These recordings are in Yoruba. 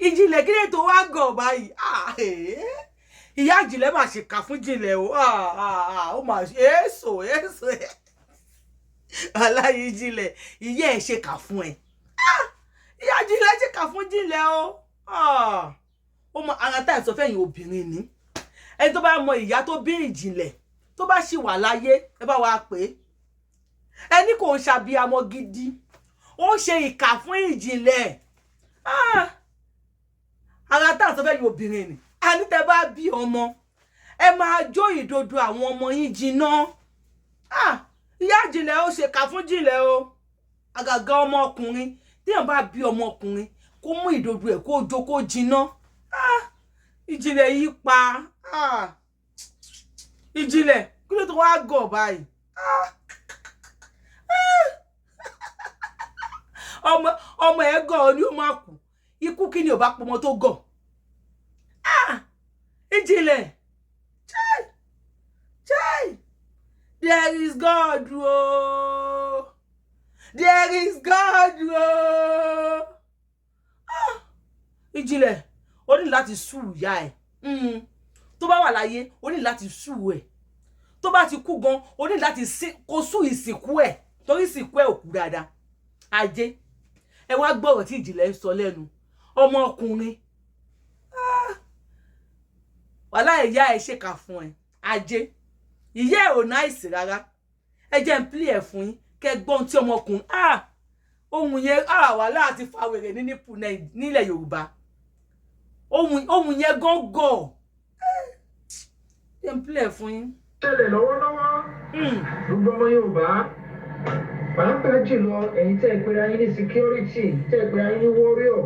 Ìjìnlẹ̀ kí lè tó wá gọ̀ báyìí. Ìyá Ìjìnlẹ̀ máa ṣe kà fún Ìjìnlẹ̀ o. Ó máa ṣe èso. Aláyé Ìjìnlẹ̀, ìyá ẹ̀ ṣe kà fún ẹ. Ìyá Ìjìnlẹ̀ ṣe kà fún Ìjìnlẹ̀ o. Ó mọ ara tá sọ fẹ́yìn obìnrin ni. Ẹni tó bá mọ ìyá tó bí Ìjìnlẹ̀ tó bá ṣì wà láyé ẹ bá wa pè. Ẹni kò ń ṣàbíamọ gidi. Ó ṣe ìkà fún Ìjìnlẹ̀. Ara tá sọ fẹ́yìn obìnrin ni. Àní tẹ́ bá bí ọmọ ẹ máa jó ìdodo àwọn ọmọ yín jiná. Ìyá Ìjìnlẹ̀ ó ṣe kà fún Ìjìnlẹ̀ o. Àgàgà ọmọkùnrin tí èèyàn bá bí ọmọkùnrin kó mú ìdodo ẹ̀ kó jó kó jiná. Ìjìnlẹ̀ yìí pa. Ìjìnlẹ̀ kí ló tó wá gọ̀ báyìí. Ọmọ ẹ̀ gọ̀ ni ó máa kú. Ikú kí ni ò bá pọmọ tó gọ̀. Ìjìnlẹ̀. Chai. There is God. Oh. There is God. Oh. Ìjìnlẹ̀, ó ní láti sú ìyá ẹ̀. Tó bá wà láyé, ó ní láti sú ẹ̀. Tó bá ti kú gan, ó ní láti kó sú ìsìnkú ẹ̀. Torí ìsìnkú ẹ̀ ò kú dáadáa. Ajé. Ẹ wá gbọ́rọ̀ tí Ìjìnlẹ̀ ń sọ lẹ́nu. Ọmọkùnrin. Wàhálà ìyá ẹ̀ ṣèkà fún ẹ. Ajé. Ìyá ẹ̀ ò náìsì rárá. Ẹ jẹ́ n play ẹ̀ fún yín. Kẹ́ gbọ́n tí ọmọkùnrin. Ohun yẹn wàhálà àti fa wèrè nílẹ̀ Yorùbá. Ohun yẹn gọ́gọ́. Jẹ́ n play ẹ̀ fún yín. Ṣẹlẹ̀ lọ́wọ́lọ́wọ́. Gbogbo ọmọ Yorùbá. Pàápàá jùlọ ẹ̀yin tẹ́ ẹ pera yín ní security, tẹ́ ẹ pera yín ní warrior.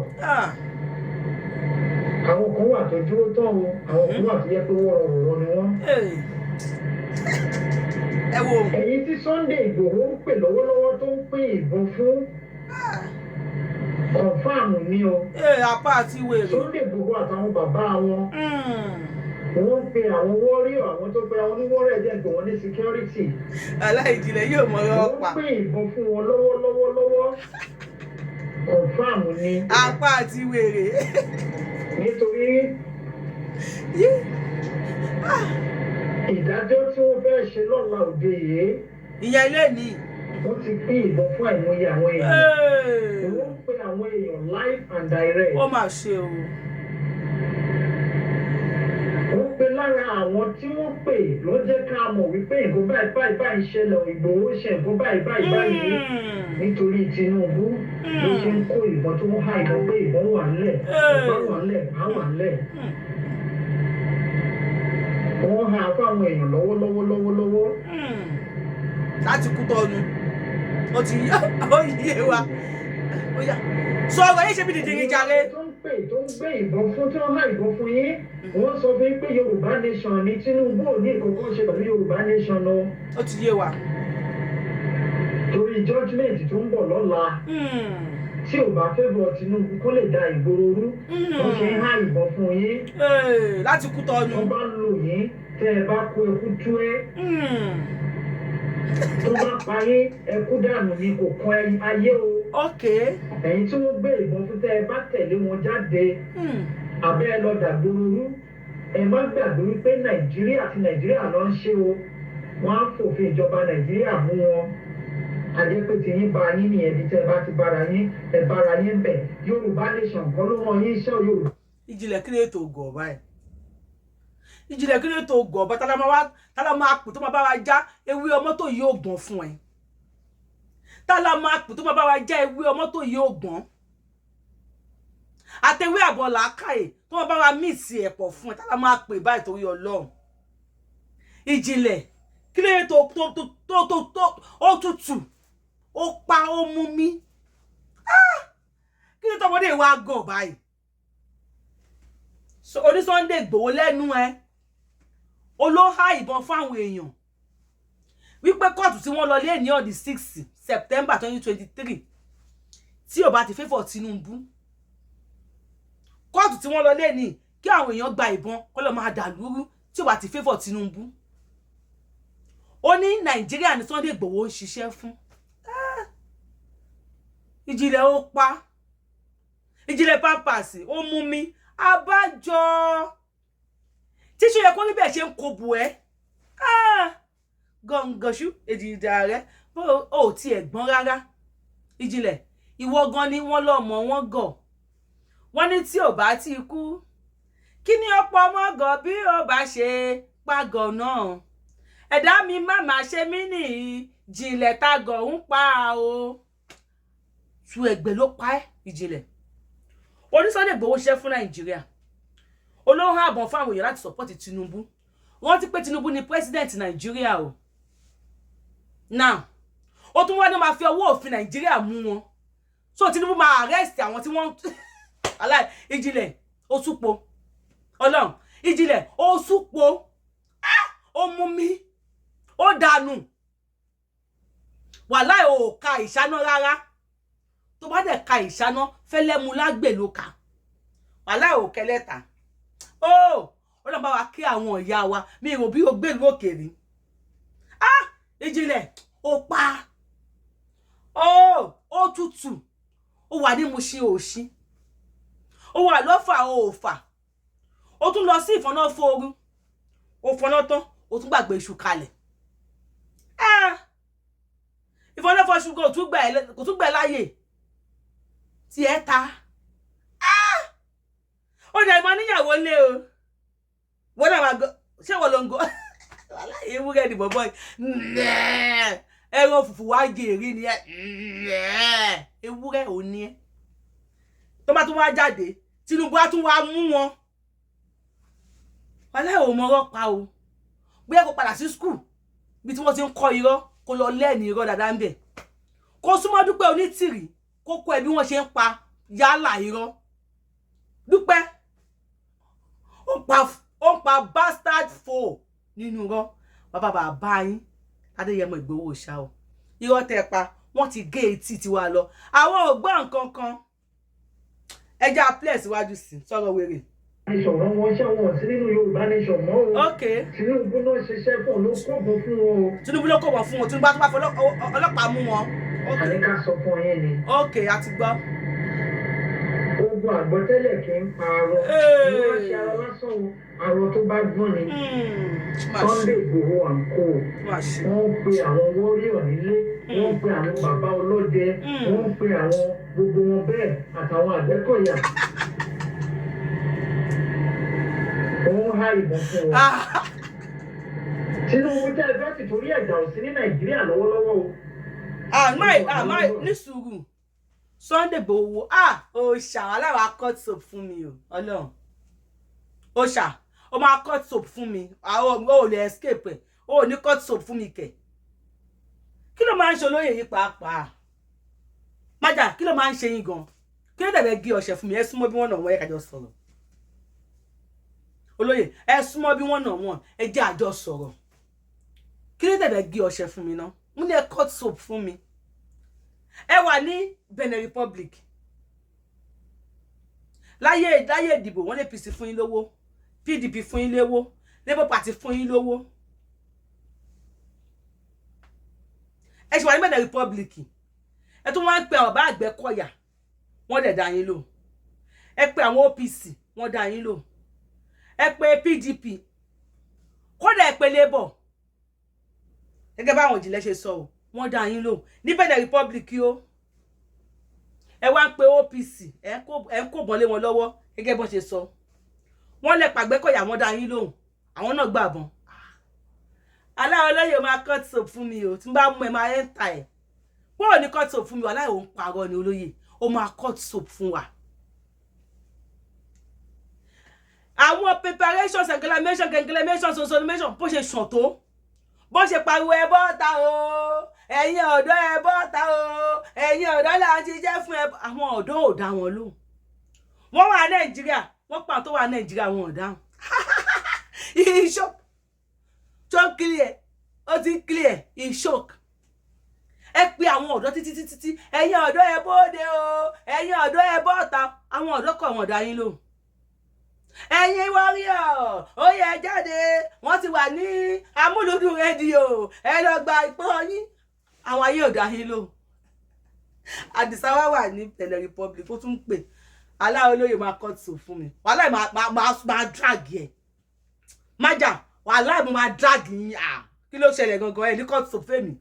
Àwọn kan wà tó dúró tán o, àwọn kan wà tó yẹ pé wọ́rọ̀wọ̀rọ̀ ni wọ́n. Ẹ̀yin tí Sunday Igboho ń pè lọ́wọ́lọ́wọ́ tó ń pín ìbọn fún. Confirm ni o. Apá àti wèrè. Sunday Igboho àtàwọn bàbá wọn. Wọ́n ń pe àwọn warrior, àwọn tó pe àwọn oníwọ́rọ̀ ẹ̀jẹ̀ pé wọ́n ní security. Aláìjìnlẹ̀ yóò mọ ọ̀rọ̀ pa. Wọ́n pín ìbọn fún wọn lọ́wọ́lọ́wọ́. Confirm ni. Apá àti wèrè. Nítorí ìdájọ́ tí wọ́n fẹ́ ṣe lọ́la òde yìí. Ìyẹn ilé ni. Wọ́n ti pín ìbọn fún àìmọye àwọn èèyàn. Wọ́n ń pe àwọn èèyàn live and direct. Ó mà ṣe o. Wọ́n pe lára àwọn tí wọ́n pè ló jẹ́ ká mọ̀ wípé nǹkan báyìí ṣẹlẹ̀ Ìgbòho ṣe nǹkan báyìí nítorí Tinubu ló ṣe ń kó ìbọn tó ń há ìbọn pé ìbọn wà nílẹ̀, ìbọn wà nílẹ̀, á wà nílẹ̀. Wọ́n há fáwọn èèyàn lọ́wọ́. Láti kú tọ́nu. Ó ti yé wa. Sọ ọ̀rọ̀ yìí ṣe bí dìde ìjàre. Tó ń gbé ìbọn fún tí wọ́n há ìbọn fún yín. Wọ́n sọ fún yín pé Yorùbá nation ni Tinubu ò ní ìkọ̀kọ̀ ṣe pẹ̀lú Yorùbá nation lọ. Ó ti yé wa. Torí judgment tó ń bọ̀ lọ́la. Tí ò bá favour Tinubu kó lè da ìgboro rú. Wọ́n ṣe ń há ìbọn fún yín. Láti kú tọ́nu. Wọ́n bá lò yín tẹ́ ẹ bá kó ẹkú tú ẹ́. Tó bá parí ẹkú dànù ni kò kan ayé o. Ẹ̀yin tí wọ́n gbé ìbọn fún tẹ́ ẹ bá tẹ̀lé wọn jáde. Àbẹ́ ẹ lọ dàgbòrò rú. Ẹ má gbàgbé wípé Nàìjíríà ló ń ṣe o. Wọ́n á fòfin ìjọba Nàìjíríà mú wọn. Àjẹpẹ́ tí yín bá yín nìyẹn bí tẹ́ ẹ bá ti bára yín ẹ bára yín bẹ̀. Yorùbá nation kọ́ ló rán yín iṣẹ́ Yorùbá. Ìjìnlẹ̀ kí ló tó gọ̀ báyìí. Ìjìnlẹ̀ kí ló tó gọ̀ bá tálá máa pè tó máa bá wa já ewé ọmọ tó yí ògbọ́n fún ẹ. Tálá máa pè tó máa bá wa já ewé ọmọ tó yí ògbọ́n. Àtẹ̀wé àbọ̀ làákàyè tó máa bá wa míìsì ẹ̀pọ̀ fún ẹ. Tálá máa pè báyìí torí Ọlọ́run. Ìjìnlẹ̀ kí ló tó ó tutù ó pa ó mú mi. Kí ló tọmọdé wa gọ̀ báyìí. Oní Sunday Igboho lẹ́nu ẹ. Olóhá ìbọn fún àwọn èèyàn. Wípé kóòtù tí wọ́n lọ lé ní on the 6th September 2023 tí ò bá ti favour Tinubu. Kóòtù tí wọ́n lọ lé ní kí àwọn èèyàn gba ìbọn kó lọ máa dàlúrú tí ò bá ti favour Tinubu. Ó ní Nàìjíríà ní Sunday Igboho ń ṣiṣẹ́ fún. Ìjìnlẹ̀ ó pa. Ìjìnlẹ̀ pampers ó mú mi. Abájọ. Tíṣu yẹ kó rí bẹ́ẹ̀ ṣe ń kobo ẹ́. Gọ̀ǹgọ̀ṣú èdìdà rẹ̀ ó ti ẹ̀gbọ́n rárá. Ìjìnlẹ̀ ìwọ gan ni wọ́n lọ́mọ wọn gọ̀. Wọ́n ní tí ò bá ti kú. Kí ni ọ̀pọ̀ ọmọ gọ̀ bí ó bá ṣe pagọ̀ náà. Ẹ̀dá mi má má ṣe mí ní Ìjìnlẹ̀ tagọ̀ ń pa o. Tú ẹgbẹ́ ló pa ẹ́ Ìjìnlẹ̀. Sunday Igboho ṣe fún Nàìjíríà. Olóhùn àbọ̀n fún àwọn èèyàn láti support Tinubu. Wọ́n ti pé Tinubu ni president Nàìjíríà o. Now, ó tún wá ní máa fi ọwọ́ òfin Nàìjíríà mú wọn. So Tinubu máa arrest àwọn tí wọ́n alai Ìjìnlẹ̀ ó súpo. Ọlọ́run, Ìjìnlẹ̀ ó súpo. Ó mú mi. Ó dànù. Wàláì ó ka ìṣáná rárá. Tó bá dẹ̀ ka ìṣáná fẹ́lẹ́ mu lágbè ló kà. Wàláì ó kẹlẹ́ta. Ọlọ́run bá wa kí àwọn ìyá wa mi rò bí ó gbé ìlú òkèèrè. Ìjìnlẹ̀ ó pa. Ó tútù. Ó wà ní Mushin òṣì. Ó wà lọ́fà òòfà. Ó tún lọ sí ìfọ̀nà fóoru. Ó fọ̀nà tán, ó tún gbàgbé iṣu kalẹ̀. Ìfọ̀nà fọ ṣúgà kò tún gbẹ láyè. Tí ẹ ta. Ó dẹ̀ máa níyàwó lé o. Wọ́n náà máa gọ́. Ṣé wọ́n ló ń gọ́? Ewúrẹ́ ni bọ̀bọ̀ yìí. Ẹran fùfù wá gèrè ni ẹ. Ewúrẹ́ ò ní ẹ. Tó bá tún wá jáde, Tinubu á tún wá mú wọn. Wàláì ò mọ ọ̀rọ̀ pa o. Bóyá kó padà sí school bí tí wọ́n ti ń kọ́ irọ́ kó lọ lẹ́ẹ̀ni irọ́ dáadáa ń bẹ̀. Kó súnmọ́ Dúpẹ́ Onítìrì kó kọ́ ẹ bí wọ́n ṣe ń pa yálà irọ́. Dúpẹ́ ó ń pa bastard foe nínú irọ́. Bàbá yín Adéyẹmọ Ìgbòho ṣá o. Irọ́ tẹ́ pa wọ́n ti gé etí tiwa lọ. Àwọn ò gbọ́ nǹkan kan. Ẹja place wájú sí sọ̀rọ̀ wèrè. Ìṣọ̀rọ̀ wọn ṣé wọn sí nínú Yorùbá nation mọ́ o. Okay. Tinubu náà ṣiṣẹ́ fún ló kọ̀bọ̀ fún wọn o. Tinubu ló kọ̀bọ̀ fún wọn. Tinubu á tún bá fọ ọlọ́pàá mú wọn. Àní ká sọ fún yín ni. Okay, a ti gbọ́. Ogun àgbọ̀tẹ́lẹ̀ kì í pa arọ. Wọ́n ṣe arọ lásán o. Arọ tó bá gbọ́n ni. Sunday Igboho and co. Wọ́n pe àwọn warrior nílé. Wọ́n pe àwọn bàbá ọlọ́dẹ. Wọ́n pe àwọn gbogbo wọn bẹ́ẹ̀ àtàwọn Àgbẹ̀kọ̀yà. Wọ́n há ìbọn fún wọn. Tinubu tẹ́ ẹ bẹ́ẹ̀ sì torí ẹ̀jà ò sí ní Nàìjíríà lọ́wọ́lọ́wọ́ o. Ní sùúrù. Sunday Igboho ó ṣàwálà wa cut soap fún mi o. Ọlọ́run. Ó ṣà. Ó máa cut soap fún mi. Àwọn ò lè escape ẹ̀. Ó ní cut soap fún mi kẹ̀. Kí ló máa ń ṣe olóyè yìí pàápàá? Májà, kí ló máa ń ṣe yín gan? Kí ló dẹ̀ gé ọṣẹ fún mi? Ẹ súnmọ́ bí wọ́n náà wọ́n ẹ kájọ sọ̀rọ̀. Olóyè, ẹ súnmọ́ bí wọ́n náà wọ́n ẹ jẹ́ àjọ sọ̀rọ̀. Kí ló dẹ̀ gé ọṣẹ fún mi náà? Mo ní ẹ cut soap fún mi. Ẹ wà ní Benin Republic. Láyé ìdìbò wọ́n lè APC fún yín lówó. PDP fún yín lówó. Labour Party fún yín lówó. Ẹ ṣì wà ní Benin Republic. Ẹ tún wá ń pe àwọn bá Àgbẹ̀kọ̀yà. Wọ́n dẹ̀ dá yín lò. Ẹ pe àwọn OPC. Wọ́n dá yín lò. Ẹ pe PDP. Kódà ẹ pe Labour. Gẹ́gẹ́ bá àwọn Ìjìnlẹ̀ ṣe sọ o. Wọ́n dá yín lò. Ní Benin Republic o. Ẹ wá ń pe OPC. Ẹ ń kó bọ́n lé wọn lọ́wọ́. Gẹ́gẹ́ bọ́n ṣe sọ. Wọ́n lè pa Àgbẹ̀kọ̀yà wọ́n dá yín lò. Àwọn náà gbà bọ́n. Aláwọ̀ olóyè máa cut soap fún mi o. Tí n bá mú ẹ máa ẹ́ńtà ẹ̀. Wọ́n ò ní cut soap fún mi. Aláwọ̀ ń parọ́ ni olóyè. Ó máa cut soap fún wa. Àwọn preparations and solution bó ṣe ṣàn tó. Bó ṣe pariwo ẹ bọ́ta o. Ẹ̀yin ọ̀dọ́ ẹ bọ́ta o. Ẹ̀yin ọ̀dọ́ là ti jẹ́ fún ẹ. Àwọn ọ̀dọ́ ò dá wọn lóhùn. Wọ́n wà Nàìjíríà. Wọ́n pa tó wà Nàìjíríà wọn ò dáhùn. Ìṣó. Tó clear. Ó ti clear. Ìṣó. Ẹ pe àwọn ọ̀dọ́ títí. Ẹ̀yin ọ̀dọ́ ẹ bóde o. Ẹ̀yin ọ̀dọ́ ẹ bọ́ta. Àwọn ọ̀dọ́ kọ̀ wọ́n dá yín lóhùn. Ẹ̀yin warrior, ó yẹ jáde. Wọ́n ti wà ní amúlùdùn rédíò. Ẹ lọ gba ipò yín. Àwọn ayé ò dá yín lóhùn. Àdìsá wà ní Benin Republic ó tún pè aláwọ̀ olóyè máa cut so fún mi wàláì máa drag ẹ̀ májà wàláì mo máa drag yín kí ló ṣẹlẹ̀ gangan ẹ̀ ní cut so fẹ́mi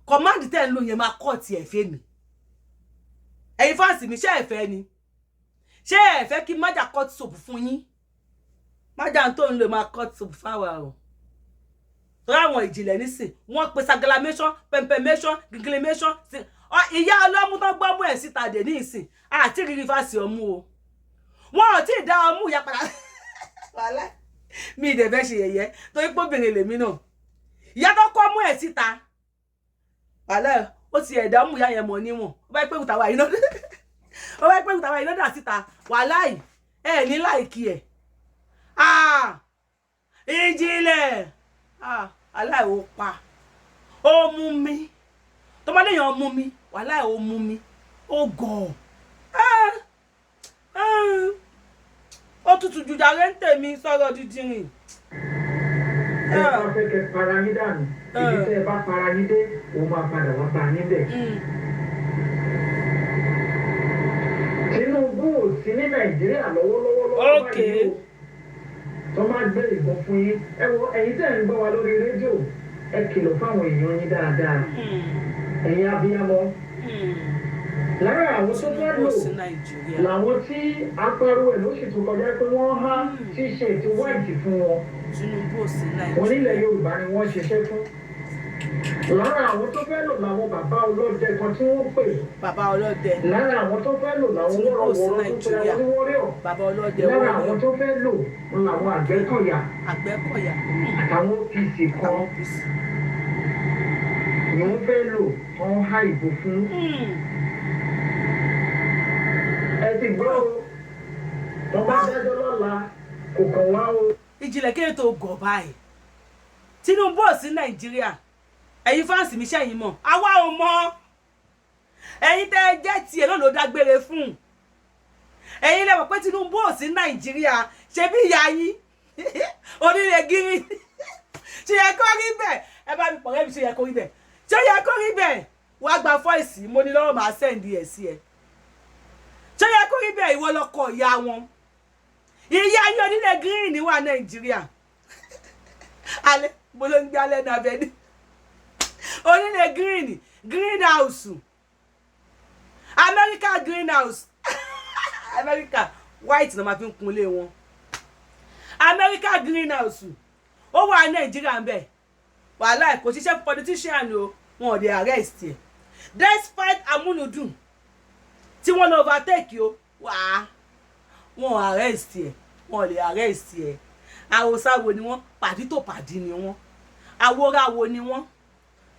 command tẹ́ ń lò yẹn máa cut ẹ̀ fẹ́mi ẹ̀yin fáǹsì mi ṣé ẹ fẹ́ ni ṣé ẹ fẹ́ kí májà cut so fún yín májà tó ń lò máa cut so fáwa o torí àwọn ìjìnlẹ̀ nísìn wọ́n pe sagalamation pempemation giglimation ìyá ọlọ́mú tó gbọ́mú ẹ̀ síta dé ní ìsìn àti rírí fásì ọmú o wọn ò tí ì dá ọmú ìyá padà wàhálà mi ìdẹ̀ fẹ́ ṣe yẹ̀yẹ́ torí pé obìnrin lèmi náà ìyá tó kọ́ mú ẹ̀ síta wàhálà ó ti ẹ̀dá ọmú ìyá yẹn mọ̀ níwọ̀n ó bá pé ìtàwá yìí náà dà síta wàhálà ẹ̀ ní láìkí ẹ̀ ìjìnlẹ̀ aláìwò pa ó mú mi tó má léèyàn mú mi wàláì ó mú mi ó gọ̀ ó tutù ju jàre ń tèmi sọ̀rọ̀ dídìrín. ẹ bá fẹ́ kẹ́ para yín dànù ibi tẹ́ ẹ bá para yín dé òun máa padà wá bá yín bẹ̀. Tinubu ò sí ní Nàìjíríà lọ́wọ́lọ́wọ́ báyìí o tó máa gbé ìbọn fún yín ẹ wo ẹ̀yin tẹ́ ń gbọ́ wa lórí rédíò ẹ kìlọ̀ fáwọn èèyàn yín dáadáa ẹ̀yin abiyamọ lára àwọn tó fẹ́ lò làwọn tí apárò ẹ̀ ló sì tún kọjá pé wọ́n há tíṣẹ̀tì wáìtì fún wọn wọn nílẹ̀ Yorùbá ni wọ́n ṣiṣẹ́ fún lára àwọn tó fẹ́ lò làwọn bàbá ọlọ́dẹ kan tí wọ́n pè bàbá ọlọ́dẹ lára àwọn tó fẹ́ lò làwọn wọ́rọ̀wọ́rọ̀ tó pè àwọn wọ́rọ̀ bàbá ọlọ́dẹ lára àwọn tó fẹ́ lò làwọn Àgbẹ̀kọ̀yà àtàwọn OPC kan ni wọ́n fẹ́ lò wọ́n há ìbò fún. ẹ ti gbọ́ o tó bá dájọ́ lọ́la kò kàn wá o. ìjìnlẹ̀ kí ètò gọ̀ báyìí Tinubu ò sí Nàìjíríà ẹ̀yin fáǹsì mi ṣẹ́yìn mọ̀ àwa ò mọ̀ ẹ̀yin tẹ́ ẹ jẹ́ tiẹ̀ náà ló dágbére fún ẹ̀yin lẹ mọ̀ pé Tinubu ò sí Nàìjíríà ṣe bí ìyá yín onílé gírí ṣe yẹ kó rí bẹ́ẹ̀ ẹ bá mi pọ̀rẹ́ mi ṣe yẹ kó rí bẹ́ẹ̀ ṣe yẹ kó rí bẹ́ẹ̀ wá gba fọ́ìsì mo ní lọ́wọ́ máa sẹ́ǹdì ẹ̀ sí ẹ ṣe yẹ kó rí bẹ́ẹ̀ ìwọ lọkọ ìyá wọn ìyá yín onílé gírí ní wà Nàìjíríà alẹ́ mo ló ń gbé alẹ́ náà bẹ́ẹ̀ ni onílé greenhouse America greenhouse America white na ma fi ń kunlé wọn America greenhouse ó wà Nàìjíríà ń bẹ wàhálà kò ṣiṣẹ́ politician o wọn ò lè arrest ẹ̀ despite amúnudùn tí wọ́n lọ overtake o wọn ò arrest ẹ̀ wọn ò lè arrest ẹ̀ àwòsáwo ni wọ́n pàdí tó pàdí ni wọ́n àwòráwo ni wọ́n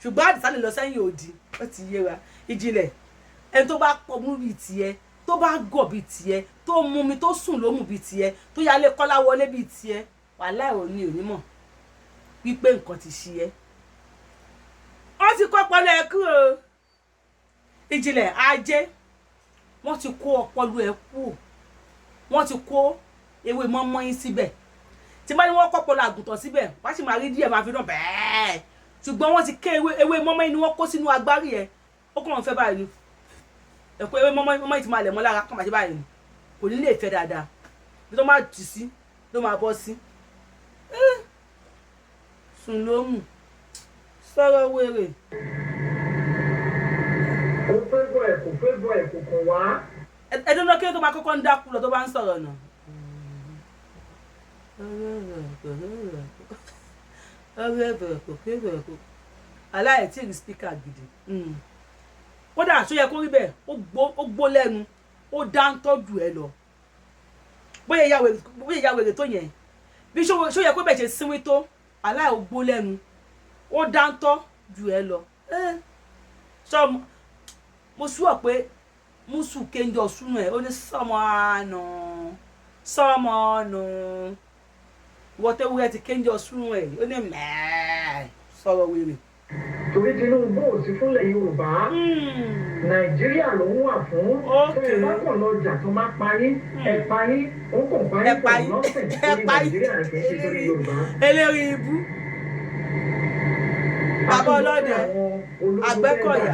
ṣùgbọ́n Àdìsá lè lọ sẹ́yìn òdì ó ti yé wa ìjìnlẹ̀ ẹni tó bá pọ̀ mú bíi tiẹ̀ tó bá gọ̀ bíi tiẹ̀ tó mú mi tó sùn ló mú bíi tiẹ̀ tó yálé kọ́lá wọlé bíi tiẹ̀ wàhálà ò ní onímọ̀ wípé nǹkan ti ṣe ẹ́ wọ́n ti kó ọpọlọ ẹ kú o ìjìnlẹ̀ ajé wọ́n ti kó ọpọlọ ẹ kú wọ́n ti kó ewé mọ́mọ́ yín síbẹ̀ tí bá ní wọ́n kọ́ ọpọlọ àgùntàn síbẹ̀ wá sì máa rí díẹ̀ máa fi dán bẹ́ẹ̀ ṣùgbọ́n wọ́n ti ké ewé mọ́mọ́ yín ni wọ́n kó sínú agbárí ẹ̀ ó kàn fẹ́ báyìí ẹ̀kọ́ ewé mọ́mọ́ yín ti máa lẹ̀ mọ́ lára kàn máa ṣe báyìí kò ní lè fẹ́ dáadáa bí tó máa jù sí ló máa bọ́ sí sùn ló mù sọ̀rọ̀ wèrè. kò fẹ́ bọ̀ ẹ̀ kò kàn wá. ẹ̀dùn náà kí ló tó máa kọ́kọ́ ń dákú lọ tó bá ń sọ̀rọ̀ náà. aláìtí rí spíkà gidi kódà ṣó yẹ kó rí bẹ́ẹ̀ ó gbó lẹ́nu ó dáńtọ́ jù ẹ lọ bóyá ìyá wèrè tó yẹn bí ṣó yẹ kó bẹ̀ ṣe sínwín tó aláì ó gbó lẹ́nu ó dáńtọ́ jù ẹ lọ sọ mo súwọ̀ pé mùsù kéńjọ súnú ẹ ó ní sọmọ àánú wọ́tẹ́wúrẹ́ ti kéńjọ súnú ẹ ó ní mẹ́ẹ̀ẹ́ sọ̀rọ̀ wèrè. torí Tinubu ò sí fúnlẹ̀ Yorùbá Nàìjíríà ló ń wà fún tó ẹ bá kàn lọ jà tó máa parí ẹ parí ó kàn parí pọ̀ lọ́sẹ̀ torí Nàìjíríà rẹ̀ kì í ṣe torí Yorùbá. eléri ibú bàbá ọlọ́dẹ Àgbẹ̀kọ̀yà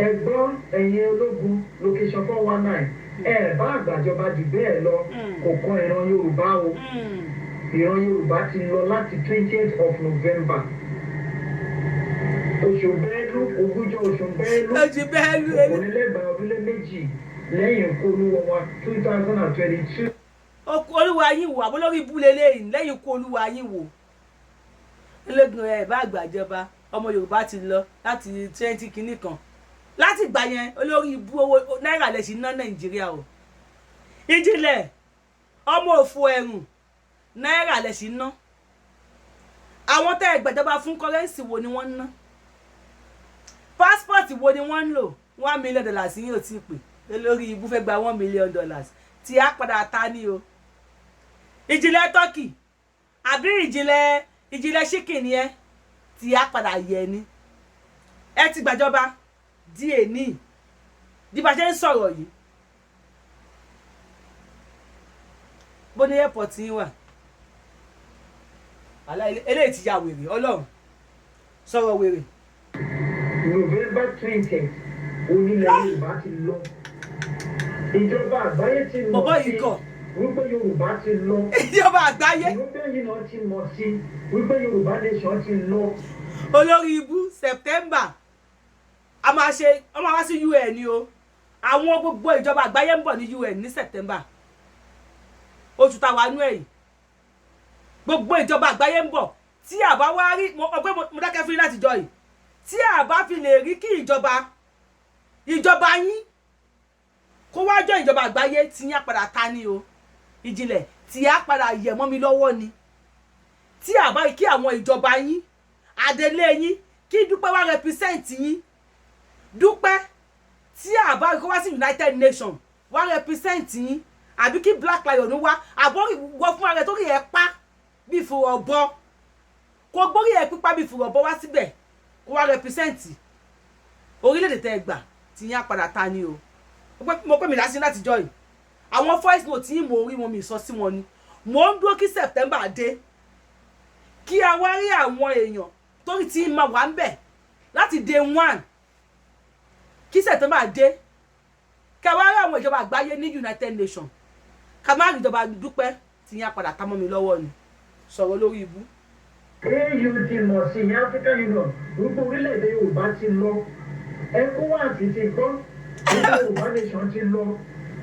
ẹ̀gbọ́n ẹ̀yin ológun location 419 ẹ bá àgbàjọba jù bẹ́ẹ̀ lọ kò kan ìran Yorùbá o ìran Yorùbá ti lọ láti 20th of November oṣù bẹ́ẹ̀lú ogúnjọ́ oṣù bẹ́ẹ̀lú onílẹ̀gbàá ọdúnlé méjì lẹ́yìn ikú olúwa wa 2022. olúwa yín wò àbólórí ibúlé lẹ́yìn ikú olúwa yín wò ológun ẹ̀ bá àgbàjọba ọmọ Yorùbá ti lọ láti 20 kìíní kan láti gbà yẹn olórí ibú owó náírà lè ṣì ná Nàìjíríà o Ìjìnlẹ̀ ọmọ òfò ẹ̀rùn náírà lè ṣì ná àwọn tẹ́ ìgbàjọba fún kọ́rẹ́ǹsì wo ni wọ́n ń ná passport wo ni wọ́n ń lò $1 million yín ò tí ì pè lórí ibú fẹ́ gba $1 million tí a padà ta ní o Ìjìnlẹ̀ turkey àbí ìjìnlẹ̀ chicken yẹn tí a padà yẹ ni ẹ ti gbàjọba díẹ̀ ní bí bá ṣe ń sọ̀rọ̀ yìí bó ní airport yín wà eléyìí ti ya wèrè Ọlọ́run sọ̀rọ̀ wèrè. November 20th onílẹ̀ Yorùbá ti lọ ìjọba àgbáyé ti mọ̀ sí wípé Yorùbá ti lọ ìjọba àgbáyé yìí náà ti mọ̀ sí wípé Yorùbá nation ti lọ. olórí ibú September a máa ṣe ọmọ wá sí UN ni o àwọn gbogbo ìjọba àgbáyé ń bọ̀ ní UN ní September oṣù táwa nú ẹ̀yìn gbogbo ìjọba àgbáyé ń bọ̀ tí a bá wá rí ọgbẹ́ mo dákẹ́ fún yín láti jọ yìí tí a bá fi lè rí kí ìjọba yín kó wá jọ ìjọba àgbáyé tí yín á padà ta ni o Ìjìnlẹ̀ tí á padà yẹ̀ mọ́ mi lọ́wọ́ ni tí a bá rí kí àwọn ìjọba yín adelé yín kí Dúpẹ́ wá represent yín Dúpẹ́ tí a bá rí kó wá sí United Nations wá represent yín àbí kí Black Lion wá àbọ̀ wọ fún ara rẹ̀ tó rí ẹ̀ pa bí fùrọ̀bọ kó gbórí ẹ̀ pípa bí fùrọ̀bọ wá síbẹ̀ kó wá represent orílẹ̀-èdè tẹ́ ẹ gbà tí yín á padà ta ni o mo pè mí lásìí láti jọ yìí àwọn voice note yìí mo rí wọn mi sọ sí wọn ni mo ń dúró kí September dé kí a wá rí àwọn èèyàn torí tí máa wà ń bẹ̀ láti day 1 kí September dé kí a wá rí àwọn ìjọba àgbáyé ní United Nations ká má rí ìjọba Dúpẹ́ tí yín á padà ta mọ́ mi lọ́wọ́ ni sọ̀rọ̀ lórí ibú. AU ti mọ̀ sí African Union wípé orílẹ̀-èdè Yorùbá ti lọ ECOWAS ti gbọ́ wípé Yorùbá nation ti lọ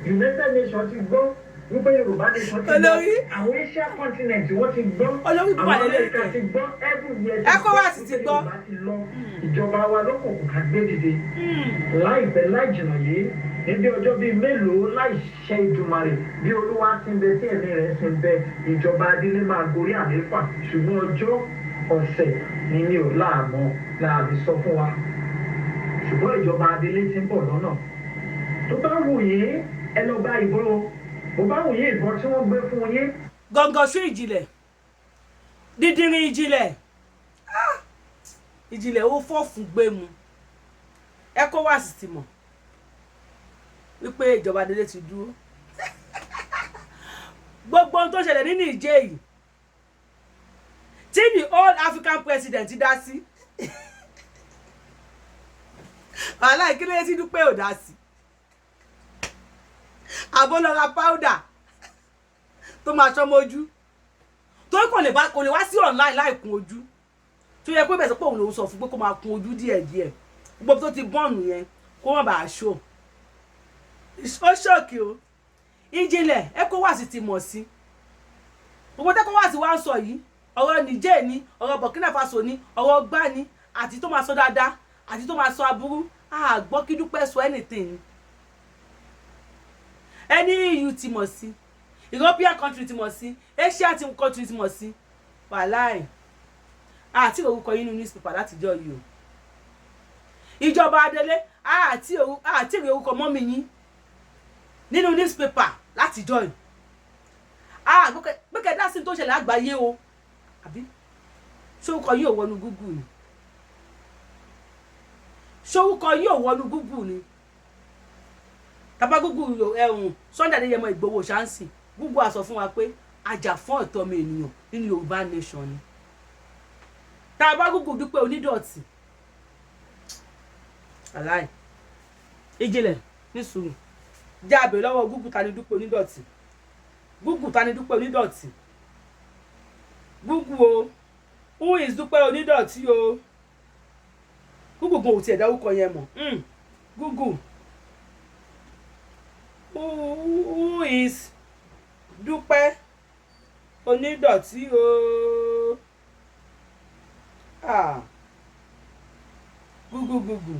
United Nations ti gbọ́ wípé Yorùbá nation ti lọ àwọn Asia continent wọ́n ti gbọ́ àwọn Amẹ́ríkà ti gbọ́ everywhere ECOWAS ti gbọ́ Yorùbá ti lọ ìjọba wa lọ́kọ̀ọ̀kan ká gbé dìde láìpẹ́ láì jìnnà yìí níbi ọjọ́ bíi mélòó láì ṣe Ìdùmarè bí Olúwa ti ń bẹ tí ẹ̀mí rẹ̀ ti ń bẹ ìjọba adílé máa gorí àlééfà ṣùgbọ́n ọjọ́ ọ̀sẹ̀ ni mi ò láàmọ́ láàbí sọ fún wa ṣùgbọ́n ìjọba adílé ti ń bọ̀ lọ́nà tó bá wù yín ẹ lọ bá ìbọn o bó bá wù yín ìbọn tí wọ́n gbé fún yín. gọ̀ǹgọ̀ sí Ìjìnlẹ̀ dídìrín Ìjìnlẹ̀ Ìjìnlẹ̀ ó fọ́ fún gbé mu ECOWAS ti mọ̀ wípé ìjọba adélé ti dúró gbogbo ohun tó ṣẹlẹ̀ ní Niger yìí tí the old African president dá sí wàhálà ìkílẹ̀ tí Dúpẹ́ ò dá sí àbólọ́ra powder tó máa ṣọ́ mójú tó kò lè wá sí online láì kun ojú tó yẹ pé bẹ̀sẹ̀ pé òun lòún sọ fún pé kó máa kun ojú díẹ̀díẹ̀ gbogbo tó ti bọ́ọ̀nù yẹn kó wọ́n bá a ṣó ó ṣọ́ọ̀kì o Ìjìnlẹ̀ ECOWAS ti mọ̀ sí gbogbo ECOWAS wá ń sọ yìí ọ̀rọ̀ Niger ni ọ̀rọ̀ Burkina Faso ni ọ̀rọ̀ gbá ni àti tó máa sọ dáadáa àti tó máa sọ aburú àgbọ́ kí Dúpẹ́ sọ anything ẹni EU ti mọ̀ sí European country ti mọ̀ sí Asia country ti mọ̀ sí wàláì àti orúkọ yín nínú newspaper látijọ́ yìí o ìjọba adélé àti orúkọ mọ́mí yín nínú newspaper látijọ́ yìí gbẹ́kẹ̀ dá sí tó ṣẹlẹ̀ àgbáyé o àbí ṣórúkọ yìí ò wọnú Google ni ṣórúkọ yìí ò wọnú Google ni tàbá Google Sunday Adéyẹmọ Ìgbòho ṣáǹsì Google á sọ fún wa pé ajá fún ẹ̀tọ́ ọmọ ènìyàn nínú Yorùbá nation ni tàbá Google Dúpẹ́ Onídọ̀tí aláì Ìjìnlẹ̀ ní sùúrù jábè lọ́wọ́ Google ta ni Dúpẹ́ Onídọ̀tí. Google ta ni Dúpẹ́ Onídọ̀tí. Google o, who is Dúpẹ́ Onídọ̀tí o. Google gan ò tiẹ̀ dárúkọ yẹn mọ̀. Google, who is Dúpẹ́ Onídọ̀tí o. Google.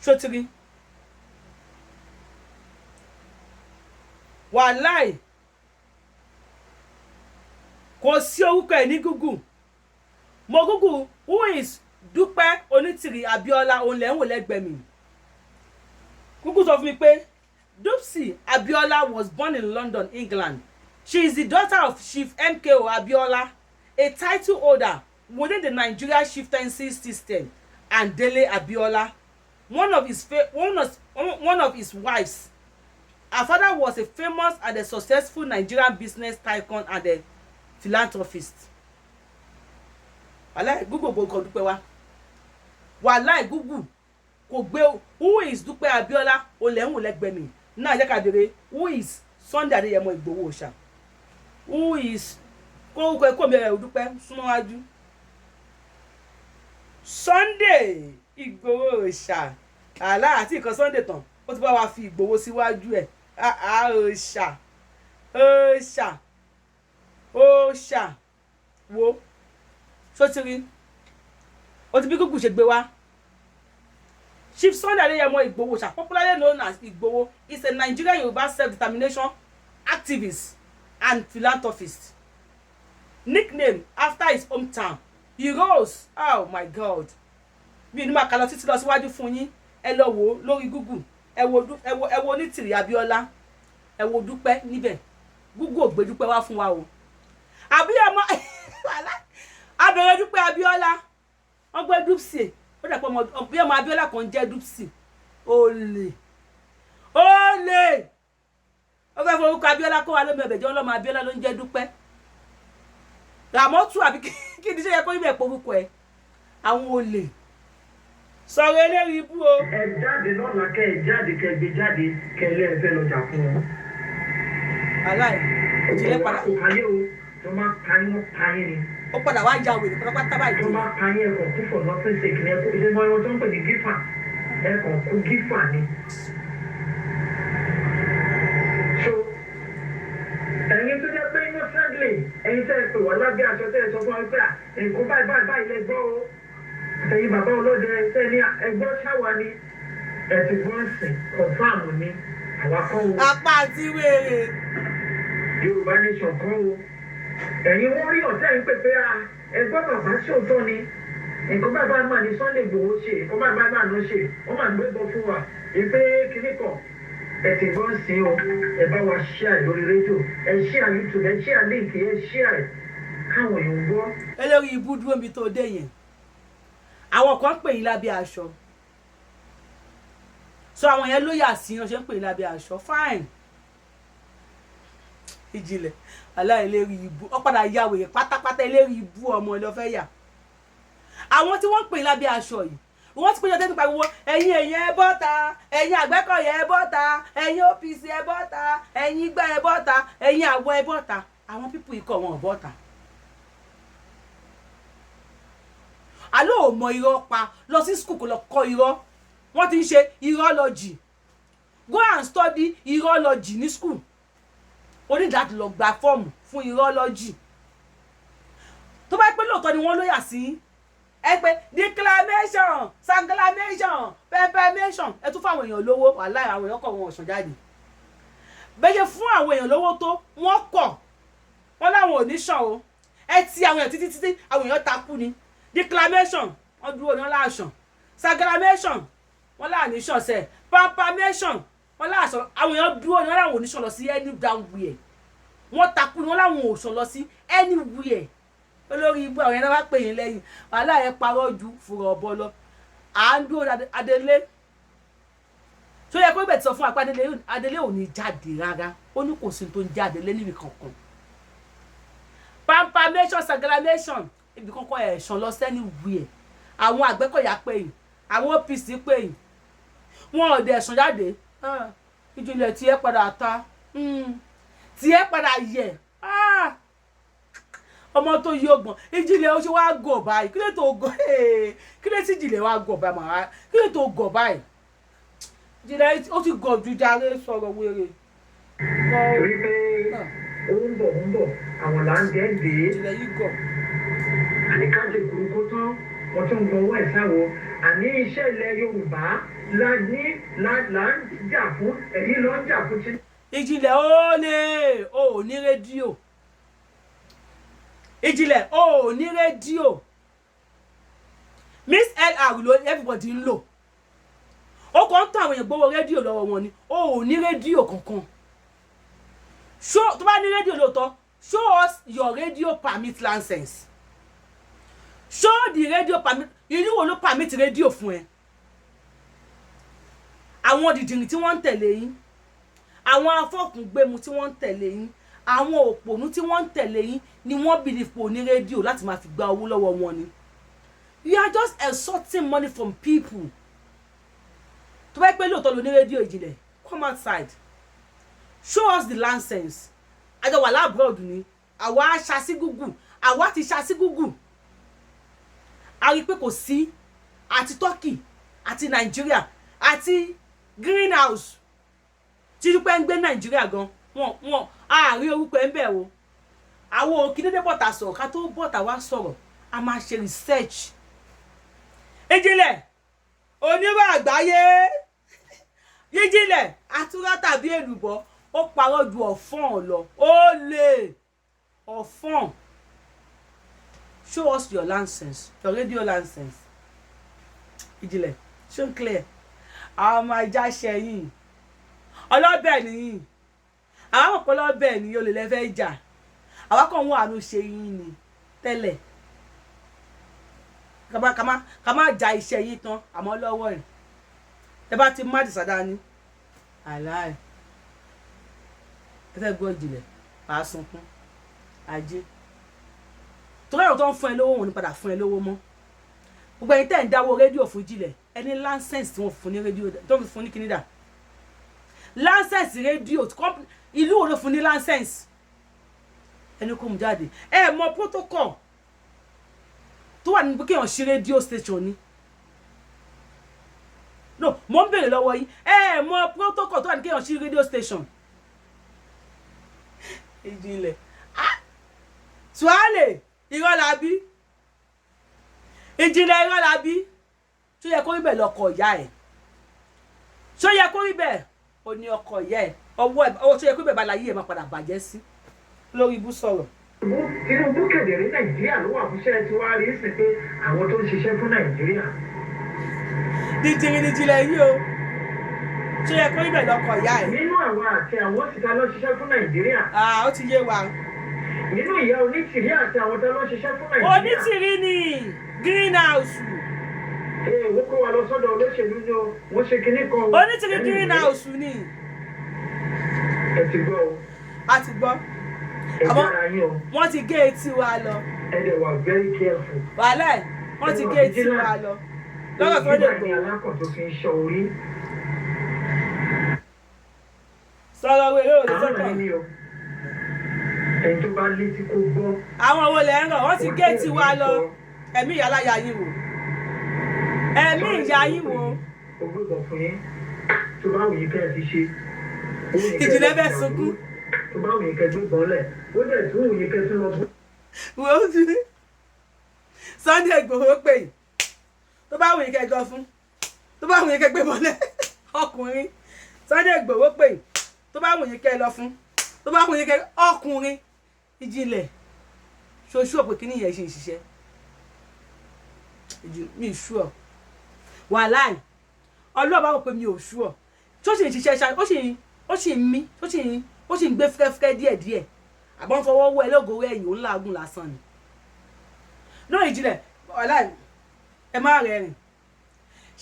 Ṣótìrí wàláì kò sí orúkọ ẹ̀ ní Google. Mo Google who is Dúpẹ́ Onítìrí Abíọ́lá òun lẹ́ ń wò lẹ́gbẹ̀ẹ́ mi. Google sọ fún mi pé Dupsy Abiola was born in London, England. She is the daughter of Chief MKO Abiola, a title holder within the Nigeria chieftaincy system, and Dele Abiola, one of his wives. Her father was a famous and a successful Nigerian business tycoon and a philanthropist. Wàláì Google kò Dúpẹ́ wá. Wàláì Google kò gbé who is Dúpẹ́ Abiola olẹ́hùn lẹ́gbẹ̀ẹ́ mi. Náà jẹ́ ká béèrè who is Sunday Adéyẹmọ Ìgbòho Òòṣà. Who is kó mi rẹ̀ Dúpẹ́ súnmọ́ wájú. Sunday Ìgbòho Òòṣà. Àlá àti ìkan Sunday tán ó ti bá wa fi Ìgbòho síwájú ẹ̀. Òòṣà wo sotiri ó ti bí Google ṣe gbé wá. Chief Sunday Adéyẹmọ Ìgbòho Òòṣà, popularly known as Igboho, is a Nigerian Yoruba self-determination activist and philanthropist. Nicknamed after his hometown, he rose, oh my God, mi ní máa kà lọ títí lọ síwájú fún yín. Ẹ lọ wò lórí Google, ẹ wo Onítìrí Abíọ́lá, ẹ wo Dúpẹ́ níbẹ̀. Google ò gbé Dúpẹ́ wá fún wa o. Abíọ́mọ abẹ̀rẹ̀ Dúpẹ́ Abíọ́lá wọ́n gbé Dupsy ó dàpọ̀ ọmọ Abíọ́lá kan jẹ́ Dupsy. Olè ó fẹ́ forúkọ Abíọ́lá kó wa lómi ọbẹ̀ jẹ́ ọlọ́mọ Abíọ́lá ló ń jẹ́ Dúpẹ́. Ràmọ́tù àbí kí ni ṣe yẹ kó ibẹ̀ porúkọ ẹ̀. Àwọn olè sọ̀rọ̀ eléyìí ibú o. Ẹ jáde lọ́la kẹ́ ẹ jáde kẹ́ ẹ gbé jáde kẹ́ ẹ lẹ́ẹ̀fẹ́ lọ́jà fún wọn. Aláì òjìlẹ̀ padà. Ayé o tó máa pa yín wọ́n pa yín ni. Ó padà wá ja wèrè pátápátá báyìí. Tó máa pa yín ẹ̀kọ́ kú for nothing sake ni ẹ̀kọ́ ìdè mọ́ ẹ̀wọ̀n tó ń pè ní gífà ẹ̀kọ́ kú gífà ni. So ẹ̀yin tó jẹ́ pé innocently ẹ̀yin tẹ́ ẹ pè wá lábẹ́ aṣọ tẹ́ ẹ sọ fún wa pé nǹkan báyìí lẹ gbọ́ o. Ẹ̀yin bàbá olóde tẹ́ ní ẹgbọ́ ṣáwa ni ẹ ti gbọ́ sìn kọ̀fáàmù ni àwa kọ́ o. Apá àti wèrè. Yorùbá nation kọ́ o. Ẹ̀yin wọ́n rí ọ̀tẹ́ ń pè pé ẹgbọ́n bàbá ṣòótọ́ ni nǹkan bàbá máa ní Sunday Igboho ṣe nǹkan bàbá máa lọ ṣe wọ́n máa gbé bọ́ fún wa ìpè kíní kan ẹ ti gbọ́ sí o ẹ bá wa share lórí rédíò ẹ share YouTube ẹ share link ẹ share káwọn èèyàn gbọ́. Eléyìí ibú dúró mi tó dé yẹn àwọn kan pè yín lábẹ́ aṣọ so àwọn yẹn ló yà sí ọṣẹ ń pè yín lábẹ́ aṣọ fine. Ìjìnlẹ̀ aláìlérí ibú ó padà ya wèrè pátápátá eléri ibú ọmọ ló fẹ́ yà. Àwọn tí wọ́n pè yín lábẹ́ aṣọ yìí wọ́n ti pé jọ́tẹ́ nípa gbogbo ẹ̀yin èèyàn ẹ bọ́ta ẹ̀yin Àgbẹ̀kọ̀yà ẹ bọ́ta ẹ̀yin OPC ẹ bọ́ta ẹ̀yin Igbá ẹ bọ́ta ẹ̀yin Àwọ̀ ẹ bọ́ta. Àwọn pípù ikọ̀ wọn ò bọ́ta. Àlọ́ ò mọ irọ́ pa lọ sí skul kò lọ kọ́ irọ́. Wọ́n ti ń ṣe irọ́lọ́jì. Go and study irọ́lọ́jì ní skul. O ní láti lọ gba fọ́ọ̀mù fún irọ́lọ́jì. Tó bá pẹ́ lóòótọ́ ni wọ́n lóyà sí ẹ pé declamation sanglamation pepemation ẹ tún fáwọn èèyàn lówó wàláhì àwọn èèyàn kọ̀ wọn ọ̀sán jáde. Bẹ́ẹ̀ fún àwọn èèyàn lówó tó wọ́n kọ̀ wọ́n láwọn ò ní sàn o. Ẹ ti àwọn èèyàn títí àwọn èèyàn takú ni. Declamation wọ́n dúró ní wọ́n láàṣàn. Sanglamation wọ́n láàní ṣọ̀ṣẹ̀. Pepemation wọ́n láàṣàn àwọn èèyàn dúró ní wọ́n láwọn ò ní sàn lọ sí any downwhere. Wọ́n takú ni wọ́n láwọn ò sàn lọ sí anywhere. Olórí ibú àwọn ẹ̀rọ wá pè yín lẹ́yìn wàhálà ẹ̀ parọ́ ju fùrọ̀ ọ̀bọ lọ. À ń dúró Adélé tó yẹ kó ibẹ̀ ti sọ fún apá Adélé ò ní jáde rárá ó ní kò sí tó ń jáde lé níbi kankan. pampamation sagalamation ibi kankan ẹ̀sán lọ sẹ́ni wíẹ̀ àwọn Àgbẹ̀kọ̀yà pé yìí àwọn OPC pé yìí wọn ò dẹ̀ ẹ̀sán jáde Ìjìnlẹ̀ tí ẹ padà ta tí ẹ padà yẹ ọmọ tó yí ọgbọ̀n Ìjìnlẹ̀ ó ṣe wá gọ̀ báyìí kí ló tó gọ̀ kí ló tí Ìjìnlẹ̀ wá gọ̀ báyìí màá kí ló tó gọ̀ báyìí Ìjìnlẹ̀ ó ti gọ̀ ju jàre sọ̀rọ̀ wéré. torí pé ó ń bọ̀ àwọn là ń jẹ́ dé Ìjìnlẹ̀ yìí gọ̀. àníkájẹ burúkú tán wọ́n tún gbọ́ owó ẹ̀ sáwo àní iṣẹ́ ilẹ̀ Yorùbá là ń jà fún èyí ló ń jà fún tí. Ìjìnlẹ̀ ó lè ò ní rédíò Ìjìnlẹ̀ ó ní rédíò Miss LR ló everybody ń lò ó kàn ń tàn àwọn èèyàn gbówó rédíò lọ́wọ́ wọn ni ó ní rédíò kankan show tó bá ní rédíò lóòótọ́ show us your radio permit license show the radio permit ìlú wo ló permit rédíò fún ẹ àwọn dìdìrì tí wọ́n ń tẹ̀lé yín àwọn afọ́kùngbẹ́mu tí wọ́n ń tẹ̀lé yín àwọn òpònú tí wọ́n ń tẹ̀lé yín ni wọ́n believe pò ní rédíò láti máa fi gba owó lọ́wọ́ wọn ni you are just extorting money from people tó bá pẹ́ lóòótọ́ ló ní rédíò Ìjìnlẹ̀ come outside show us the license àjọ wà láàbùrọ̀d ni àwa aṣasí Google àwa ti ṣasí Google a rí pé kò sí àti Turkey àti Nàìjíríà àti greenhouse tí dúpẹ́ ń gbé Nàìjíríà gan wọn àárín orúkọ ẹ̀ ń bẹ̀ o àwọn òkè dédé bọ̀tà sọ̀rọ̀ ká tó bọ̀tà wá sọ̀rọ̀ a máa ṣe research Ìjìnlẹ̀ onírọ̀ àgbáyé Ìjìnlẹ̀ àtúrà tàbí èlùbọ́ ó parọ́ ju ọ̀fọ́n lọ ó lè ọ̀fọ́n show us your license your radio license Ìjìnlẹ̀ show clear àwọn ọmọ ajá ṣẹyìn ọlọ́bẹ̀ nìyí àwọn ọ̀pọ̀ ọlọ́bẹ̀ nìyí olè lẹ́fẹ́ ìjà àwọn kan wọ́n àánú ṣe yín ni tẹ́lẹ̀ ká má ja iṣẹ́ yìí tán àmọ́ lọ́wọ́ ẹ̀ ẹ bá ti má dìsádá ní àláì ẹ fẹ́ gbọ́ Ìjìnlẹ̀ wàá sunkún ajé torí àwọn tó ń fún ẹ lówó wọn ní padà fún ẹ lówó mọ́ gbogbo ẹ̀yin tẹ́ ń dáwọ́ rédíò fún Ìjìnlẹ̀ ẹni láńsẹ̀nsì tí wọ́n fún ní rédíò tó fi fún ní kínídà láńsẹ̀nsì rédíò ìlú wo ló fún ní láńsẹ̀nsì ẹni kò mú jáde ẹ mọ protocol tó wà níbi kéèyàn ṣí rédíò station ni no mo ń bèrè lọ́wọ́ yín ẹ mọ protocol tó wà níbi kéèyàn ṣí rédíò station Ìjìnlẹ̀ tuale irọ́ la bí Ìjìnlẹ̀ irọ́ la bí tó yẹ kó rí bẹ́ẹ̀ lọ́kọ̀ ìyá ẹ̀ tó yẹ kó rí bẹ́ẹ̀ ó ní ọkọ̀ ìyá ẹ̀ ọwọ́ tó yẹ kó rí bẹ́ẹ̀ bá láyé ẹ̀ máa padà bàjẹ́ sí lórí ibú sọ̀rọ̀. Tinubu kedere Nàìjíríà ló wà fúnṣẹ́ tí wàá rí sí pé àwọn tó ń ṣiṣẹ́ fún Nàìjíríà. dídìrín ní Ìjìnlẹ̀ yìí o tó yẹ kó rí bẹ́ẹ̀ lọ́kọ̀ ìyá ẹ̀. nínú àwọn àti àwọn síta ló ṣiṣẹ́ fún Nàìjíríà. ó ti yé wa. nínú ìyá onítìrí àti àwọn tó ló ṣiṣẹ́ fún Nàìjíríà. onítìrí ni greenhouse. wọ́n kó wa lọ sọ́dọ̀ olóṣèlú ni wọ́n ṣe kinní kan. onítìrí greenhouse ni. ẹ ti gbọ́ o. a ti gbọ́. ẹ̀jẹ̀ ara yín o. wọ́n ti gé etí wa lọ. ẹ dẹ̀ wà very careful. wàhálà ẹ̀ wọ́n ti gé etí wa lọ. lọ́rọ̀ tó lè gbọ́. ìgbà ni alákọ̀ tó fi ń ṣọ́ orí. sọ̀rọ̀ wèrè ò lè sọ́kọ̀. àwọn ẹni o ẹni tó bá létí kó gbọ́. àwọn wo lẹ̀ ń rọ̀ wọ́n ti gé etí wa lọ. ẹ̀mí ìyá láyà yín wò. ẹ̀mí ìyá yín wò. ògbógbò fún yín tó bá wù yín kẹ́ ẹ fi ṣe. Ìjìnlẹ̀ bẹ́ẹ̀ sunkún. tó bá wù yín kẹ́ gbé bọ́ọ̀lẹ̀ ó dẹ̀ tó wù yín kẹ́ tún lọ fún. wò ó ti ní Sunday Igboho pè yín tó bá wù yín kẹ́ gan fún tó bá wù yín kẹ́ gbé bọ́ọ̀lẹ̀ ọkùnrin Sunday Igboho pè yín tó bá wù yín kẹ́ lọ fún tó bá wù yín kẹ́ ọkùnrin Ìjìnlẹ̀ ṣoṣù ọ̀pẹ kí nìyẹn ṣe ìṣiṣẹ́ mi ṣú ọ wàláì ọlọ́ọ̀bá wò pé mi ò ṣú ọ tó ṣe ìṣiṣẹ́ ṣá ó ṣì ń mí ó ṣì ń gbé fẹ́fẹ́ díẹ̀díẹ̀ àbọ̀n fọwọ́ wọ ẹ lóògùn ẹ̀yìn òun làágùn lásán ni náà Ìjìnlẹ̀ wàláì ẹ má rẹ́rìn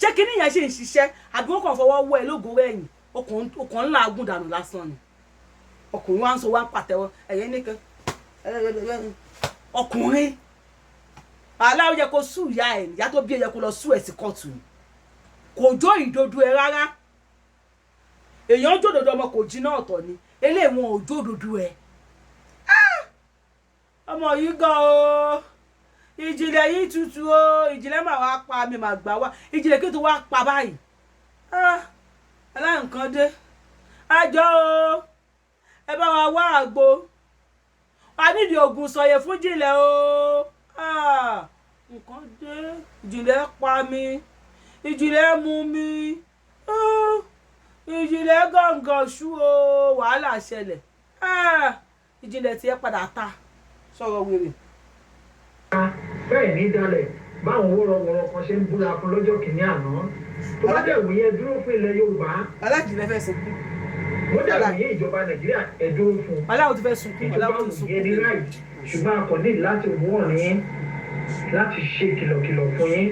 ṣé kí nìyẹn ṣe ń ṣiṣẹ́ àbí wọ́n kàn fọwọ́ wọ ẹ lóògùn ẹ̀yìn okùn ńlá agùn dànù lásán ni ọkùnrin wa ń sọ wá ń pàtẹ́wọ́ ẹ̀yẹ nìkan ọkùnrin aláwọ̀ yẹ kó sùn ìyá ẹ̀ ìyá tó bí ẹ yẹ kó lọ sùn ẹ̀ sí kóòtù kò jó ìdodo ẹ rárá èèyàn jó òdodo ọmọ kò jiná ọ̀tọ̀ ni eléyìí wọn ò jó òdodo ẹ ọmọ yìí gan o ìjìnlẹ̀ yìí tutù o ìjìnlẹ̀ máa wá pa mi máa gbà wá ìjìnlẹ̀ kí tó wá pa báyìí aláǹkan dé àjọ o ẹ bá wa wá àgbo a nídìí oògùn sọyẹ fún ìjìnlẹ̀ o nǹkan dé ìjìnlẹ̀ pa mi ìjìnlẹ̀ mú mi ìjìnlẹ̀ gàngàn ṣú o wàhálà ṣẹlẹ̀ ìjìnlẹ̀ tí ẹ padà ta sọ̀rọ̀ wèrè. bẹ́ẹ̀ ní dalẹ̀ báwọn wọ́rọ̀wọ́rọ̀ kan ṣe ń búra fún lọ́jọ́ kìíní àná tó bá dẹ̀ wòye dúró fún ilẹ̀ Yorùbá. alájìnlẹ̀ fẹ́ sunkún. wọ́n dẹ̀ wòye ìjọba Nàìjíríà ẹ̀ dúró fún. aláwọ̀ tó fẹ́ sunkún. ìjọba òye ní láì ṣùgbọ́n a kò ní láti wọ́n ní láti ṣe kìlọ̀kìlọ̀ fún yín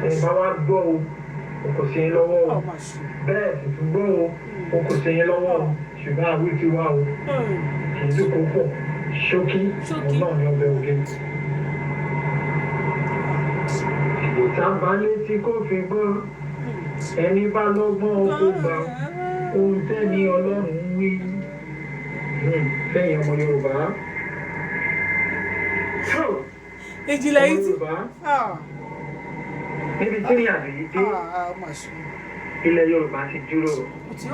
ẹ̀ bá wá gbọ́ o kò sí yín lọ́wọ́ o bẹ́ẹ̀ sì tún gbọ́ o kò sí yín lọ́wọ́ o ṣùgbọ́n àwí ti wá o kì í dúkọ́ pọ̀ ṣókí òun náà ní ọbẹ̀ ògé. ìtàbá létí kò fi gbọ́ ẹni bá lọ́gbọ́n oko gbà ohun tẹ́ni Ọlọ́run wí fẹ́yìn ọmọ Yorùbá. ìjìnlẹ̀ yìí ti níbi tí ní àbí dé ilẹ̀ Yorùbá ti dúró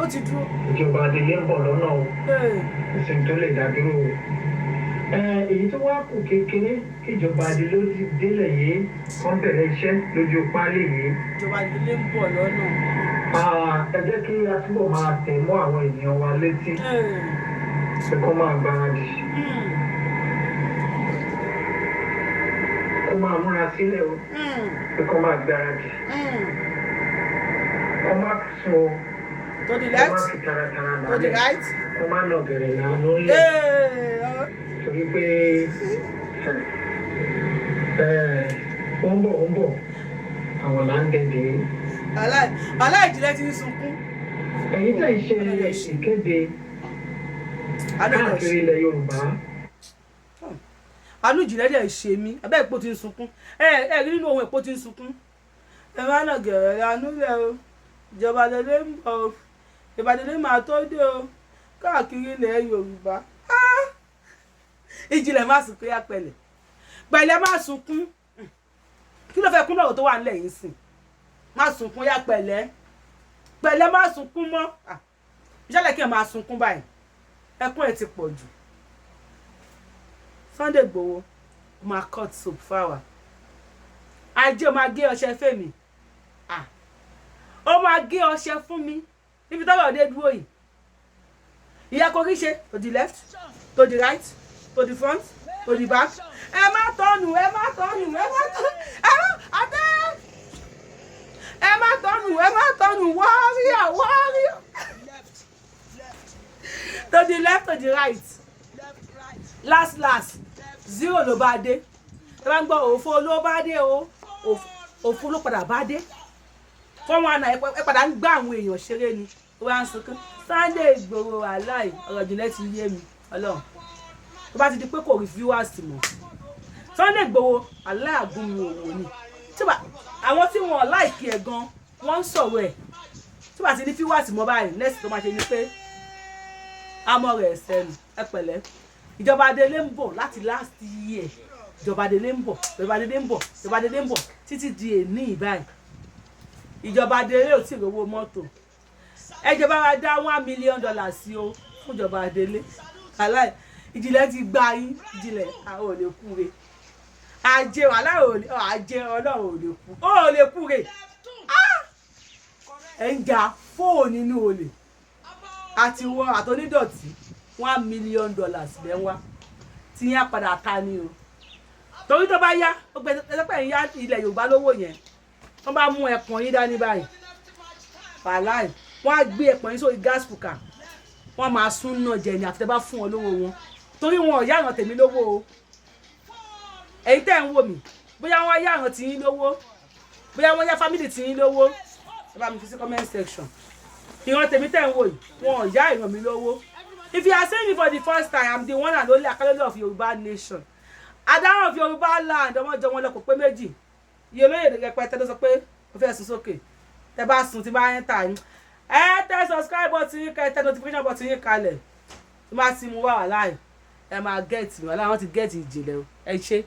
ó ti dúró ìjọba adìyẹ ń bọ̀ lọ́nà o ìsìn tó lè dá dúró o èyí tó wá kù kékeré kíjọba adìyẹ ló ti délẹ̀ yìí wọ́n bẹ̀rẹ̀ iṣẹ́ lójú páálí yìí. ìjọba adìyẹ ń bọ̀ lọ́nà. ẹ jẹ́ kí a túbọ̀ máa tẹ̀ mọ́ àwọn ènìyàn wa létí pé kó máa gbáradì kó máa múra sílẹ̀ o pé kó máa gbáradì kó má sùn o to the kó left má fi taratara to the lálẹ́ right. kó má nà bẹ̀rẹ̀ lánàá lẹ̀ torí pé ó ń bọ̀ àwọn là ń dẹ̀dẹ̀. aláìjìnlẹ̀ ti ń sunkún. èyí tẹ̀ ń ṣe ìkéde káàkiri ilẹ̀ Yorùbá. àánú ìjìnlẹ̀ dẹ̀ ṣe mí abẹ́ ìpò ti ń sunkún ẹ rí nínú ohun ìpò ti ń sunkún ẹ má nà gẹ̀rẹ̀ àánú rẹ̀ o ìjọba délé ń bọ̀ o ìbàdàn máa tó dé o káàkiri ilẹ̀ Yorùbá. ìjìnlẹ̀ má sunkún yá pẹ̀lẹ́ pẹ̀lẹ́ má sunkún kí ló fẹ́ kún lọ́rọ̀ tó wà nílẹ̀ yìí sìn má sunkún yá pẹ̀lẹ́ pẹ̀lẹ́ má sunkún mọ́ ìṣẹ̀lẹ̀ kí ẹ máa sunkún báyìí ẹkún ẹ ti pọ̀ jù. Sunday Igboho máa cut soap fáwa ajé ó máa gé ọṣẹ fèmí ó máa gé ọṣẹ fún mi níbi tọ́lọ̀ dé dúró yìí ìyá korí ṣe to the left to the right to the front to the back ẹ má tọ́nù ẹ má tọ́nù ẹ má tọ́nù warrior to the left to the right last zero ló bá dé ẹ bá ń gbọ́ òfo ló bá dé o òfo ló padà bá dé fọ́n wọn àná ẹ padà ń gbá àwọn èèyàn ṣeré ni ó bá ń sunkún Sunday Igboho aláì ọ̀rọ̀ ìjìnlẹ̀ ti yé mi Ọlọ́run tó bá ti di pé kò rí viewers mọ́ Sunday Igboho aláì àgúnmu òwò ni àwọn tí wọn láìkí ẹ̀ gan wọ́n ń sọ̀rọ̀ ẹ̀ tó bá ti ní viewers mọ́ báyìí next tó máa ṣe ni pé àmọ́ rẹ̀ sẹ́nu ẹ pẹ̀lẹ́ ìjọba adélé ń bọ̀ láti last year ìjọba adélé ń bọ̀ títí di èní ìbáyìí ìjọba adélé ò tí ì rówó mọ́tò ẹjọba wa dá $1 million sí o fún ìjọba adélé aláì ìjìnlẹ̀ ti gba yín ìjìnlẹ̀ àwọn ò lè kúre ajé Ọlọ́run ò lè kúre ẹ̀ ń jà fóònù nínú olè àti wọ àtọ́nídọ̀tí $1 million lẹ́wà tí yẹn padà ta ni o torí tó bá yá ó gbé ẹsẹ̀pẹ̀ yá ilẹ̀ Yorùbá lówó yẹn wọ́n bá mú ẹ̀pọ̀n yín dání báyìí wàláì wọ́n á gbé ẹ̀pọ̀n yín sórí gas cooker wọ́n máa sún náà jẹ ní àfitẹ́ bá fún wọn lówó wọn torí wọn ò yá àràn tèmi lówó o èyí tẹ́ ń wò mí bóyá wọ́n yá àràn tìyín lówó bóyá wọ́n yá family tìyín lówó ẹ bá mi fi sí comment section ìran tèmi tẹ́ ń wò yìí wọn ò yá ìran mi lówó. If you are saying it for the first time, I'm the one and only Akalolo of Yoruba Nation. adáhùn fi Yorùbá land ọmọ jọ wọn lọ kò pé méjì iye olóyè rẹpẹtẹ ló sọ pé ó fẹ́ sùn sókè tẹ bá sùn tí bá yẹn tà yín tẹ subscribe button yín ká tẹ notification button yín kalẹ̀ tí má ti mú wà láì ẹ máa gẹ̀ẹ́tì wọn láwọn ti gẹ̀ẹ́tì ìjìnlẹ̀ ẹ ṣe.